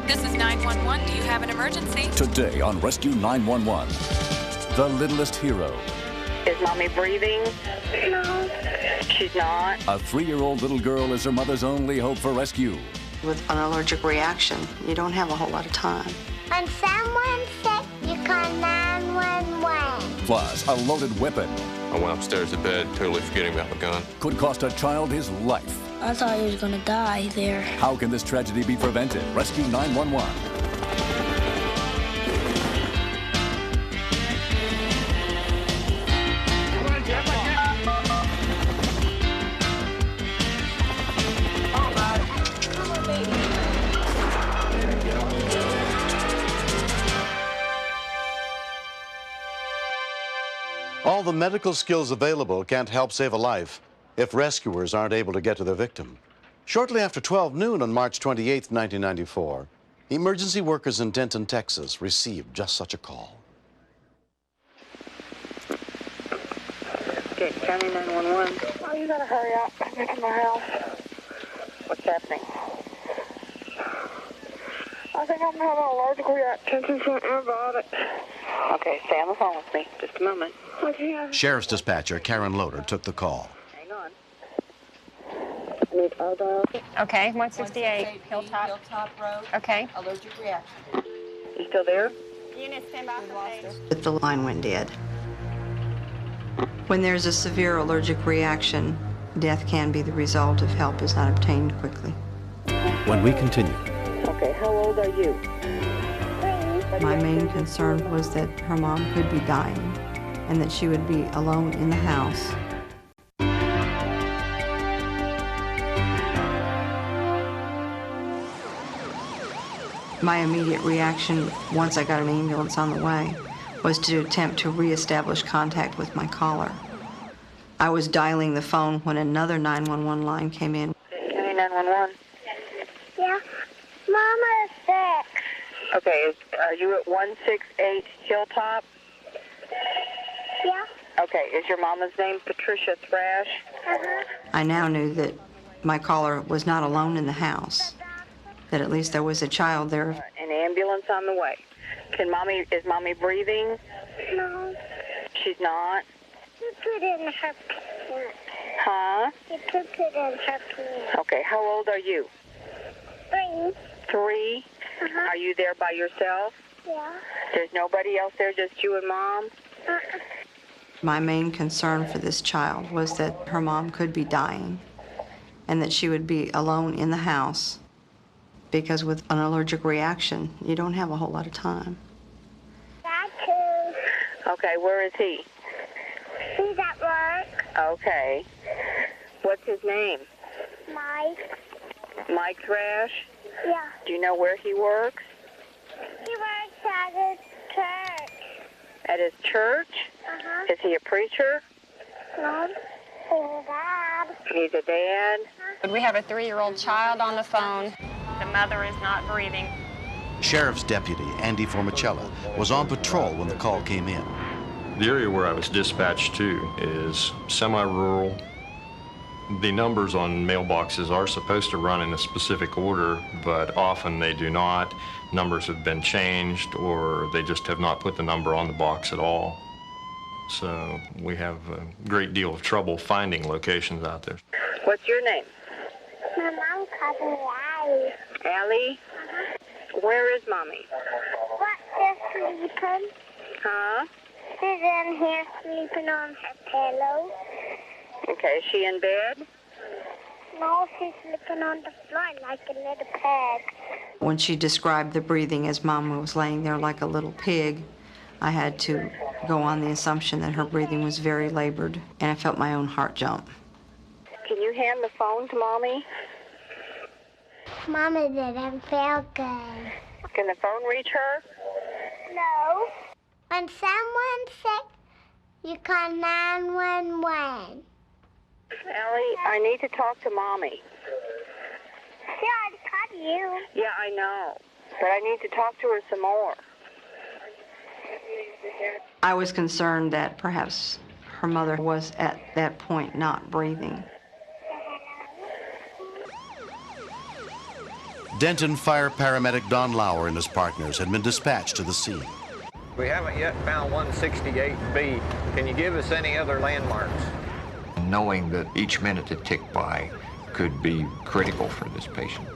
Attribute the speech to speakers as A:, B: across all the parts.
A: This is 911. Do you have an emergency?
B: Today on Rescue 911, the littlest hero.
C: Is Mommy breathing? No. She's not?
B: A 3-year-old little girl is her mother's only hope for rescue.
D: With an allergic reaction, you don't have a whole lot of time.
E: When someone's sick, you call 911.
B: Plus, a loaded weapon.
F: I went upstairs to bed, totally forgetting about my gun.
B: Could cost a child his life.
G: I thought he was gonna die there.
B: How can this tragedy be prevented? Rescue 911.
H: All the medical skills available can't help save a life if rescuers aren't able to get to their victim. Shortly after 12 noon on March 28, 1994, emergency workers in Denton, Texas received just such a call.
C: Okay, County 911. Oh, you gotta hurry up. I'm in my house. What's happening? I think I'm having an allergic reaction to some antibiotics. Okay, stay on the phone with me. Just a moment. Okay.
H: Sheriff's dispatcher Karen Loader took the call.
C: Hang on.
I: Okay, 168
J: Hilltop Road.
I: Okay.
J: Allergic reaction.
C: You still there?
I: Unit stand by for stage.
D: But the line went dead. When there's a severe allergic reaction, death can be the result if help is not obtained quickly.
H: When we continue.
C: Okay, how old are you?
D: My main concern was that her mom could be dying and that she would be alone in the house. My immediate reaction, once I got an ambulance on the way, was to attempt to reestablish contact with my caller. I was dialing the phone when another 911 line came in.
C: County 911.
E: Yeah. Mama's sick.
C: Okay, are you at 168 Hilltop?
E: Yeah.
C: Okay, is your mama's name Patricia Thrash?
E: Uh-huh.
D: I now knew that my caller was not alone in the house, that at least there was a child there.
C: An ambulance on the way. Is Mommy breathing?
E: No.
C: She's not?
E: You put it in her pants.
C: Huh?
E: You put it in her pants.
C: Okay, how old are you?
E: 3.
C: 3?
E: Uh-huh.
C: Are you there by yourself?
E: Yeah.
C: There's nobody else there, just you and Mom?
E: Uh-uh.
D: My main concern for this child was that her mom could be dying and that she would be alone in the house, because with an allergic reaction, you don't have a whole lot of time.
E: Dad, too.
C: Okay, where is he?
E: He's at work.
C: Okay. What's his name?
E: Mike.
C: Mike Thrash?
E: Yeah.
C: Do you know where he works?
E: He works at his church.
C: At his church?
E: Uh-huh.
C: Is he a preacher?
E: No. He's a dad.
C: He's a dad?
I: We have a 3-year-old child on the phone. The mother is not breathing.
H: Sheriff's deputy Andy Formicella was on patrol when the call came in.
F: The area where I was dispatched to is semi-rural. The numbers on mailboxes are supposed to run in a specific order, but often they do not. Numbers have been changed, or they just have not put the number on the box at all. So we have a great deal of trouble finding locations out there.
C: What's your name?
E: My mom calls me Allie.
C: Allie?
E: Uh-huh.
C: Where is Mommy?
E: What, she's sleeping?
C: Huh?
E: She's in here sleeping on her pillow.
C: Okay, is she in bed?
E: No, she's sleeping on the floor like a little pig.
D: When she described the breathing as Mom was laying there like a little pig, I had to go on the assumption that her breathing was very labored, and I felt my own heart jump.
C: Can you hand the phone to Mommy?
E: Mama didn't feel good.
C: Can the phone reach her?
E: No. When someone's sick, you call 911.
C: Allie, I need to talk to Mommy.
E: She already called you.
C: Yeah, I know. But I need to talk to her some more.
D: I was concerned that perhaps her mother was at that point not breathing.
H: Denton fire paramedic Don Lauer and his partners had been dispatched to the scene.
K: We haven't yet found 168B. Can you give us any other landmarks?
L: Knowing that each minute that ticked by could be critical for this patient,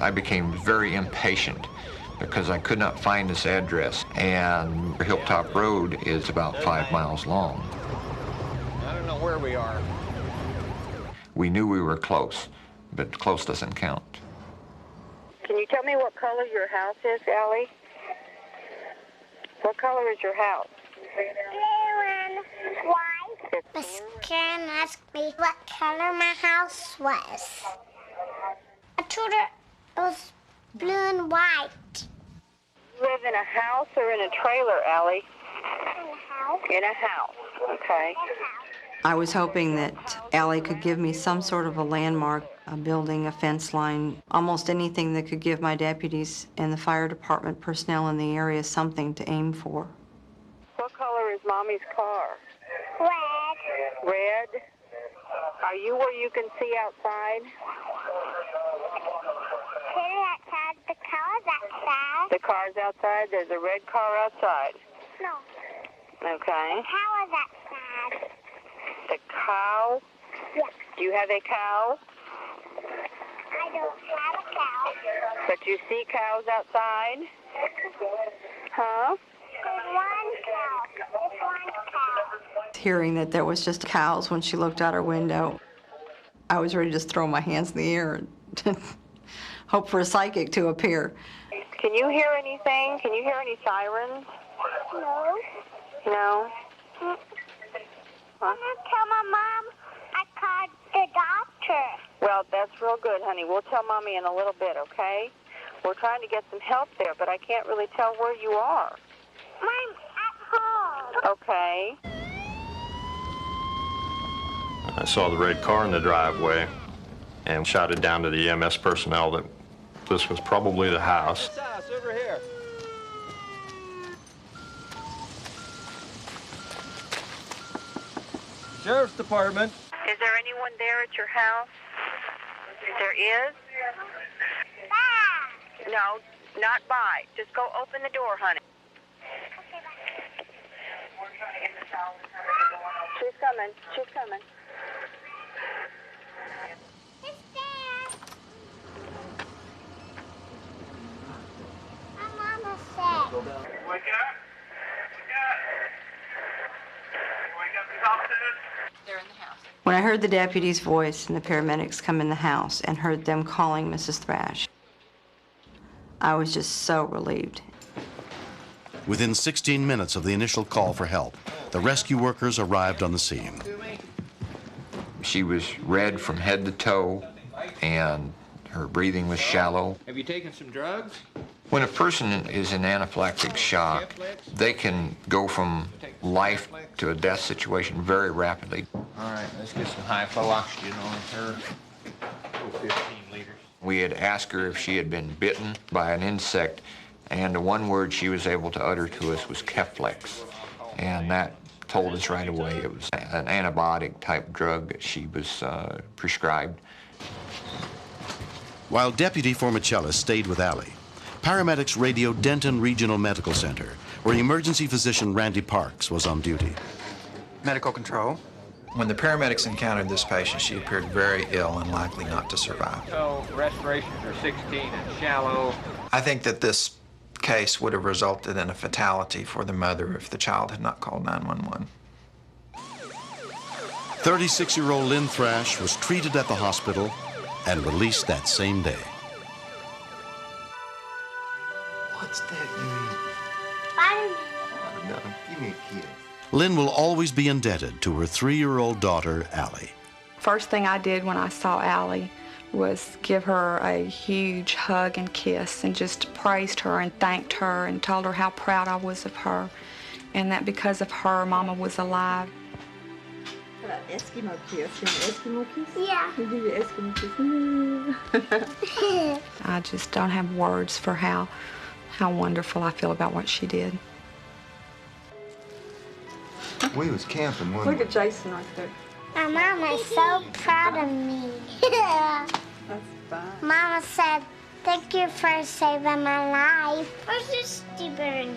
L: I became very impatient because I could not find this address, and Hilltop Road is about 5 miles long.
K: I don't know where we are.
L: We knew we were close, but close doesn't count.
C: Can you tell me what color your house is, Allie? What color is your house?
E: Blue and white. Miss Karen asked me what color my house was. I told her it was blue and white.
C: You live in a house or in a trailer, Allie?
E: In a house.
C: In a house, okay.
D: I was hoping that Allie could give me some sort of a landmark, a building, a fence line, almost anything that could give my deputies and the fire department personnel in the area something to aim for.
C: What color is Mommy's car?
E: Red.
C: Red? Are you where you can see outside?
E: Outside. The car's outside.
C: The car's outside? There's a red car outside.
E: No.
C: Okay.
E: The cow is outside.
C: The cow?
E: Yeah.
C: Do you have a cow?
E: I don't have a cow.
C: But you see cows outside? Huh?
E: There's one cow. There's one cow.
D: Hearing that there was just cows when she looked out her window, I was ready to just throw my hands in the air and hope for a psychic to appear.
C: Can you hear anything? Can you hear any sirens?
E: No.
C: No?
E: Huh? I'm gonna tell my mom I called the doctor.
C: Well, that's real good, honey. We'll tell Mommy in a little bit, okay? We're trying to get some help there, but I can't really tell where you are.
E: I'm at home.
C: Okay.
F: I saw the red car in the driveway and shouted down to the EMS personnel that this was probably the house.
K: This house over here. Sheriff's Department.
C: Is there anyone there at your house? There is?
E: Bye.
C: No, not by. Just go open the door, honey.
E: Okay, bye.
C: She's coming. She's coming.
E: It's there. My mama said.
K: Wake up. Wake up. Wake up these officers.
J: They're in the house.
D: When I heard the deputy's voice and the paramedics come in the house and heard them calling Mrs. Thrash, I was just so relieved.
H: Within 16 minutes of the initial call for help, the rescue workers arrived on the scene.
L: She was red from head to toe, and her breathing was shallow.
K: Have you taken some drugs?
L: When a person is in anaphylactic shock, they can go from life to a death situation very rapidly.
K: All right, let's get some high flow oxygen on her. 15 liters.
L: We had asked her if she had been bitten by an insect, and the one word she was able to utter to us was Keflex. And that told us right away it was an antibiotic type drug that she was prescribed.
H: While Deputy Formicellis stayed with Allie, paramedics radioed Denton Regional Medical Center, where emergency physician Randy Parks was on duty.
M: Medical control. When the paramedics encountered this patient, she appeared very ill and likely not to survive.
K: So respirations are 16 and shallow.
M: I think that this case would have resulted in a fatality for the mother if the child had not called 911.
H: 36-year-old Lynn Thrash was treated at the hospital and released that same day.
L: What's that you mean?
E: Spider-Man.
L: Oh, no, give me a kiss.
H: Lynn will always be indebted to her 3-year-old daughter, Allie.
N: First thing I did when I saw Allie was give her a huge hug and kiss and just praised her and thanked her and told her how proud I was of her and that because of her, Mama was alive.
J: How about Eskimo kiss? You want Eskimo kiss?
E: Yeah.
J: We'll give you Eskimo kiss.
N: I just don't have words for how wonderful I feel about what she did.
L: We was camping one
J: Look at Jason right there.
E: My mama is so proud of me.
J: That's fine.
E: Mama said Thank you for saving my life. Where's Sister Bernie?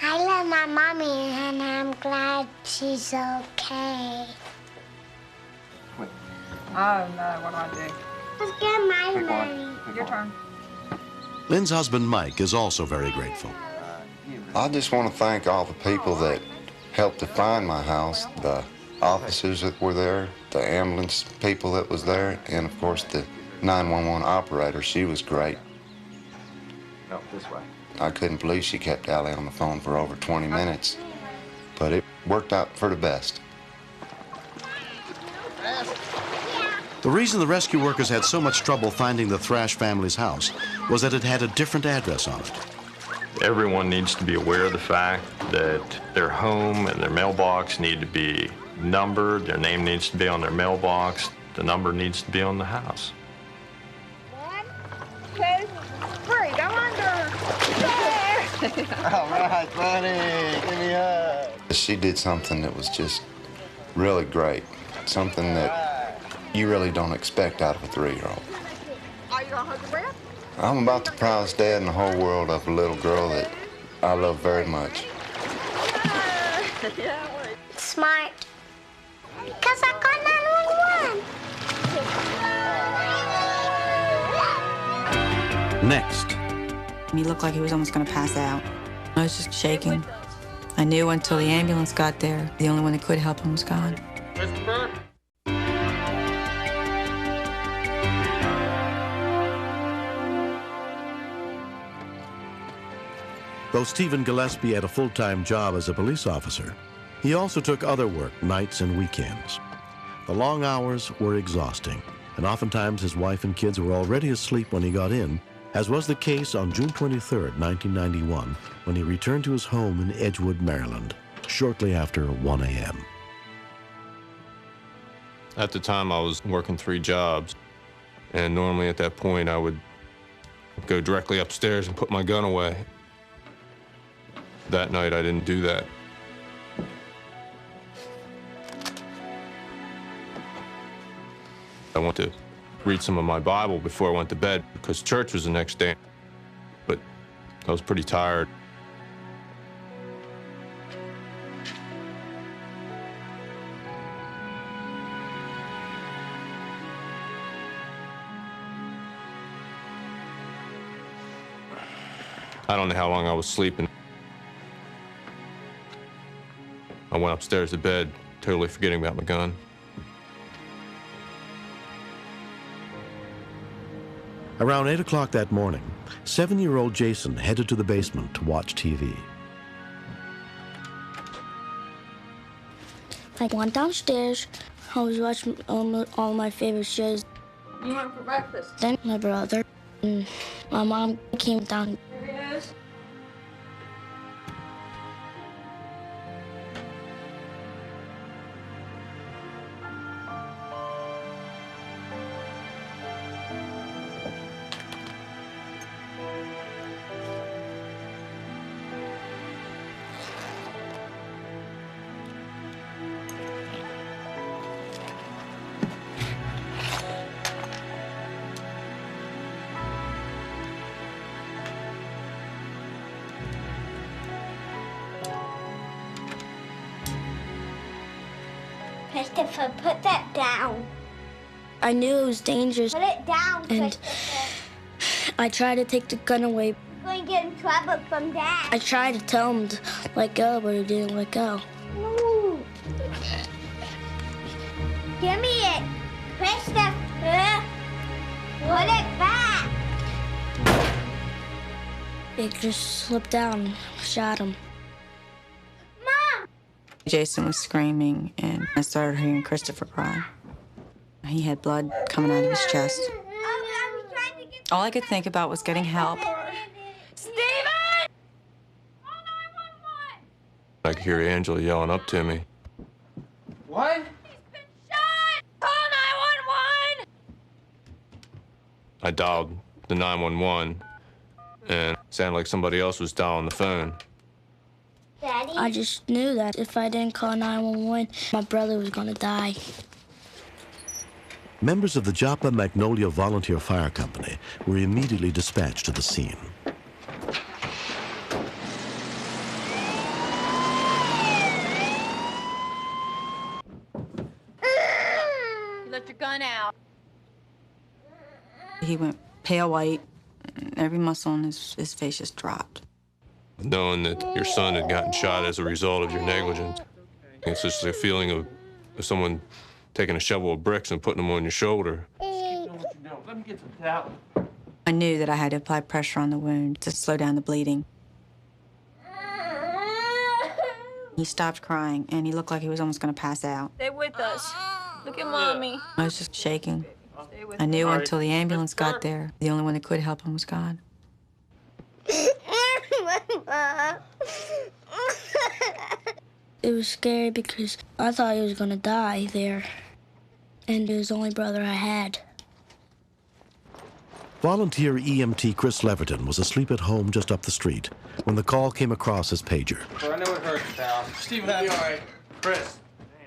E: I love my mommy, and I'm glad she's okay.
N: Oh no, what do I do?
E: Let's get my money.
N: Your turn.
H: Lynn's husband, Mike, is also very grateful.
O: I just want to thank all the people that helped to find my house, the officers that were there, the ambulance people that was there, and of course the 911 operator. She was great.
K: No, this way.
O: I couldn't believe she kept Allie on the phone for over 20 minutes, but it worked out for the best.
H: The reason the rescue workers had so much trouble finding the Thrash family's house was that it had a different address on it.
F: Everyone needs to be aware of the fact that their home and their mailbox need to be numbered, their name needs to be on their mailbox, the number needs to be on the house.
I: 1, 2, 3, go under.
O: All right, buddy, give me a hug. She did something that was just really great, something that you really don't expect out of a 3-year-old.
I: Are you gonna hold your breath?
O: I'm about the proudest dad in the whole world of a little girl that I love very much.
E: Smart. Because I got 911.
H: Next.
P: He looked like he was almost going to pass out. I was just shaking. I knew until the ambulance got there, the only one that could help him was God.
H: Though Stephen Gillespie had a full-time job as a police officer, he also took other work nights and weekends. The long hours were exhausting, and oftentimes his wife and kids were already asleep when he got in, as was the case on June 23, 1991, when he returned to his home in Edgewood, Maryland, shortly after 1 a.m.
Q: At the time, I was working 3 jobs, and normally at that point, I would go directly upstairs and put my gun away. That night, I didn't do that. I went to read some of my Bible before I went to bed because church was the next day, but I was pretty tired. I don't know how long I was sleeping. I went upstairs to bed, totally forgetting about my gun.
H: Around 8 o'clock that morning, 7-year-old Jason headed to the basement to watch TV.
G: I went downstairs. I was watching all my favorite shows.
J: You went for breakfast?
G: Then my brother and my mom came down.
J: There he is.
E: Christopher, put that down.
G: I knew it was dangerous.
E: Put it down,
G: And
E: Christopher.
G: I tried to take the gun away.
E: You're going to get in trouble from Dad.
G: I tried to tell him to let go, but he didn't let go.
E: Ooh. Give me it, Christopher. Put it back.
G: It just slipped out and shot him.
P: Jason was screaming, and I started hearing Christopher cry. He had blood coming out of his chest. All I could think about was getting help.
I: Steven!
Q: I could hear Angela yelling up to me.
K: What?
I: Call 911!
Q: I dialed the 911, and it sounded like somebody else was dialing the phone.
E: Daddy?
G: I just knew that if I didn't call 911, my brother was going to die.
H: Members of the Joppa Magnolia Volunteer Fire Company were immediately dispatched to the scene.
R: You left your gun out.
P: He went pale white. Every muscle on his face just dropped.
Q: Knowing that your son had gotten shot as a result of your negligence, it's just a feeling of someone taking a shovel of bricks and putting them on your shoulder.
R: Let me get some towel.
P: I knew that I had to apply pressure on the wound to slow down the bleeding. He stopped crying, and he looked like he was almost going to pass out.
R: Stay with us. Look at Mommy.
P: I was just shaking. I knew until the ambulance got there, the only one that could help him was God.
G: It was scary because I thought he was going to die there. And he was the only brother I had.
H: Volunteer EMT Chris Leverton was asleep at home just up the street when the call came across his pager.
K: I know it hurts, pal. Steve, that's all right. Chris.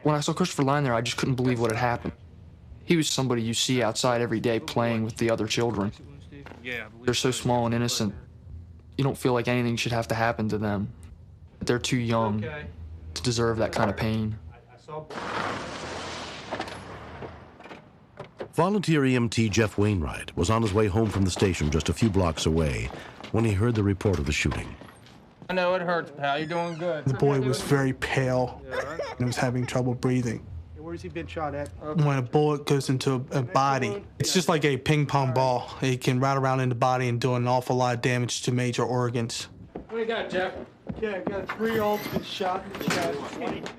S: When I saw Christopher lying there, I just couldn't believe what had happened. He was somebody you see outside every day playing with the other children. They're so small and innocent. You don't feel like anything should have to happen to them. They're too young to deserve that kind of pain.
H: Volunteer EMT Jeff Wainwright was on his way home from the station just a few blocks away when he heard the report of the shooting.
K: I know it hurts, pal. You're doing good.
T: The boy was very pale and was having trouble breathing.
K: Where's he been shot at?
T: When a bullet goes into a body, it's just like a ping pong ball. It can route around in the body and do an awful lot of damage to major organs.
K: What do you got, Jeff? Yeah, I got 3 ultimates shot in the chest.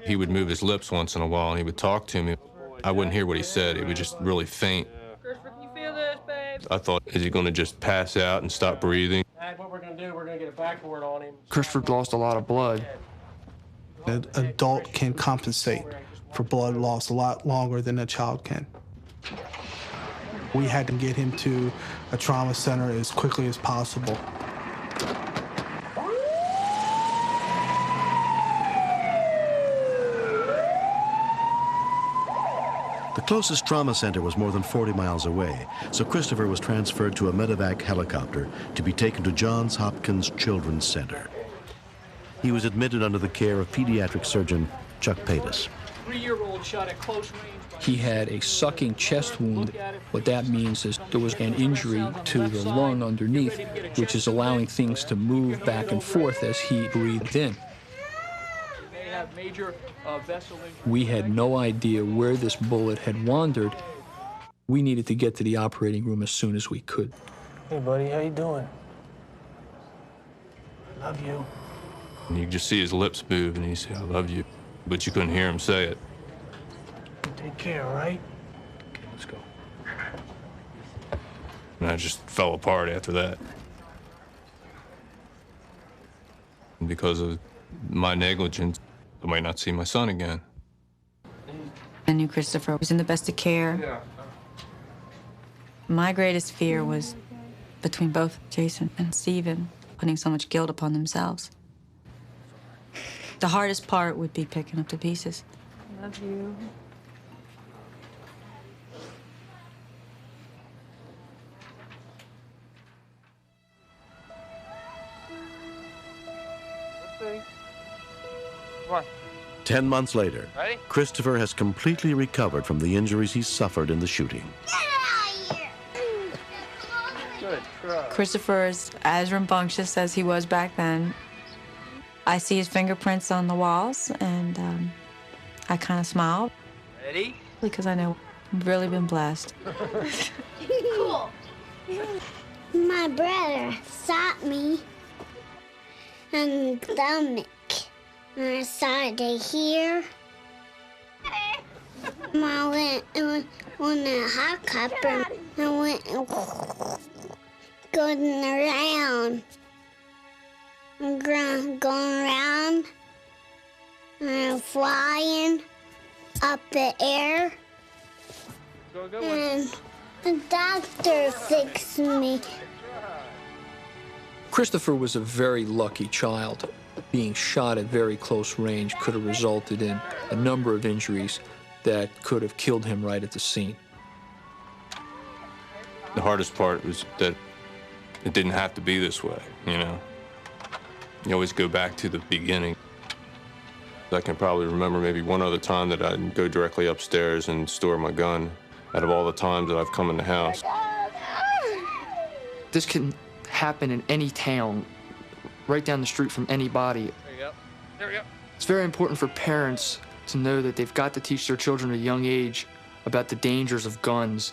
Q: He would move his lips once in a while, and he would talk to me. I wouldn't hear what he said. It was just really faint.
K: Christopher, can you feel this, babe?
Q: I thought, is he going to just pass out and stop breathing?
K: What we're going to do, we're going to get a backboard on him.
S: Christopher lost a lot of blood.
T: An adult can compensate for blood loss a lot longer than a child can. We had to get him to a trauma center as quickly as possible.
H: The closest trauma center was more than 40 miles away, so Christopher was transferred to a medevac helicopter to be taken to Johns Hopkins Children's Center. He was admitted under the care of pediatric surgeon Chuck Patus.
K: 3-year-old shot at close range.
U: He had a sucking chest wound. What that means is there was an injury to the lung underneath, which is allowing things to move back and forth as he breathed in. We had no idea where this bullet had wandered. We needed to get to the operating room as soon as we could.
K: Hey, buddy, how you doing? Love you.
Q: And you could just see his lips move, and he said, I love you. But you couldn't hear him say it.
K: Take care, all right?
Q: Okay, let's go. And I just fell apart after that. And because of my negligence, I might not see my son again.
P: I knew Christopher was in the best of care. My greatest fear was between both Jason and Stephen, putting so much guilt upon themselves. The hardest part would be picking up the pieces.
R: Love you.
K: Let's see. Come on.
H: 10 months later,
K: Ready?
H: Christopher has completely recovered from the injuries he suffered in the shooting.
K: Good try.
P: Christopher is as rambunctious as he was back then. I see his fingerprints on the walls, and I kind of smiled.
K: Ready?
P: Because I know I've really been blessed.
E: Cool. My brother shot me in the stomach. And I started here. I went on the helicopter. I went going around. Going around. And flying up the air. And the doctor fixed me.
U: Christopher was a very lucky child. Being shot at very close range could have resulted in a number of injuries that could have killed him right at the scene.
Q: The hardest part was that it didn't have to be this way, you know. You always go back to the beginning. I can probably remember maybe one other time that I'd go directly upstairs and store my gun out of all the times that I've come in the house.
S: This can happen in any town, right down the street from anybody.
K: There you go. There we go.
S: It's very important for parents to know that they've got to teach their children at a young age about the dangers of guns.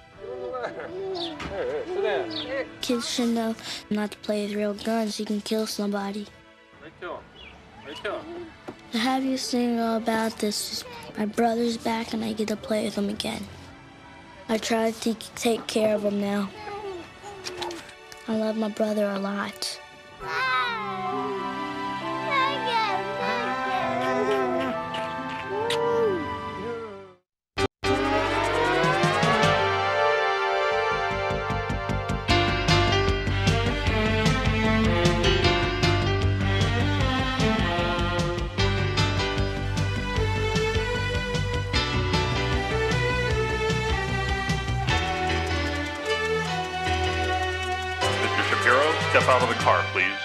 G: Kids should know not to play with real guns. You can kill somebody.
K: Right to him. Right to him.
G: The happiest thing about this is my brother's back and I get to play with him again. I try to take care of him now. I love my brother a lot.
A: Step out of the car, please.